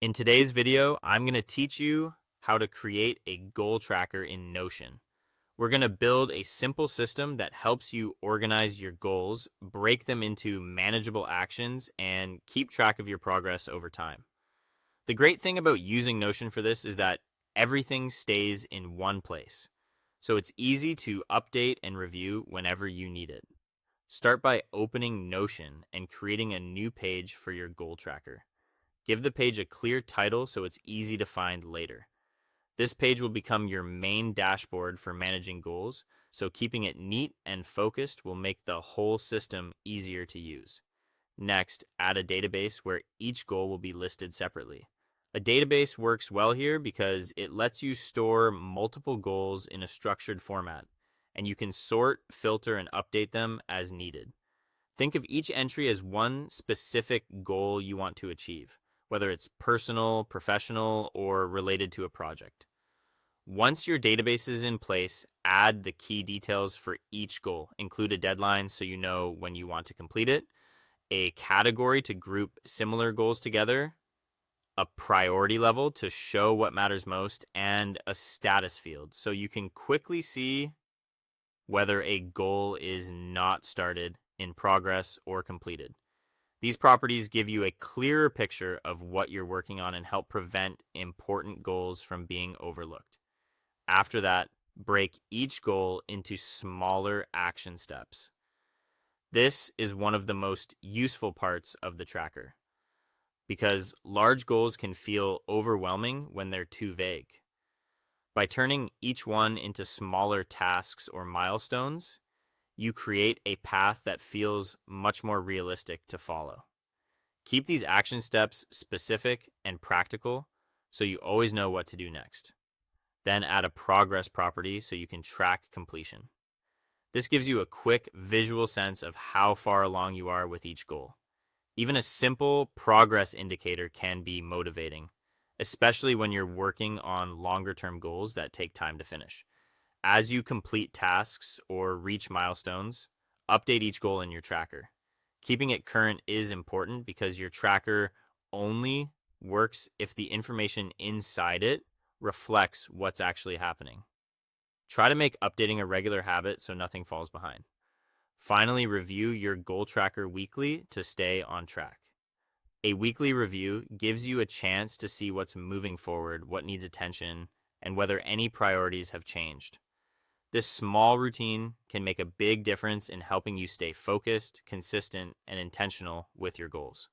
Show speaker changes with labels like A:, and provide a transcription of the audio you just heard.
A: In today's video, I'm going to teach you how to create a goal tracker in Notion. We're going to build a simple system that helps you organize your goals, break them into manageable actions, and keep track of your progress over time. The great thing about using Notion for this is that everything stays in one place, so it's easy to update and review whenever you need it. Start by opening Notion and creating a new page for your goal tracker. Give the page a clear title so it's easy to find later. This page will become your main dashboard for managing goals, so keeping it neat and focused will make the whole system easier to use. Next, add a database where each goal will be listed separately. A database works well here because it lets you store multiple goals in a structured format, and you can sort, filter, and update them as needed. Think of each entry as one specific goal you want to achieve, whether it's personal, professional, or related to a project. Once your database is in place, add the key details for each goal. Include a deadline so you know when you want to complete it, a category to group similar goals together, a priority level to show what matters most, and a status field so you can quickly see whether a goal is not started, in progress, or completed. These properties give you a clearer picture of what you're working on and help prevent important goals from being overlooked. After that, break each goal into smaller action steps. This is one of the most useful parts of the tracker because large goals can feel overwhelming when they're too vague. By turning each one into smaller tasks or milestones, you create a path that feels much more realistic to follow. Keep these action steps specific and practical so you always know what to do next. Then add a progress property so you can track completion. This gives you a quick visual sense of how far along you are with each goal. Even a simple progress indicator can be motivating, especially when you're working on longer-term goals that take time to finish. As you complete tasks or reach milestones, update each goal in your tracker. Keeping it current is important because your tracker only works if the information inside it reflects what's actually happening. Try to make updating a regular habit so nothing falls behind. Finally, review your goal tracker weekly to stay on track. A weekly review gives you a chance to see what's moving forward, what needs attention, and whether any priorities have changed. This small routine can make a big difference in helping you stay focused, consistent, and intentional with your goals.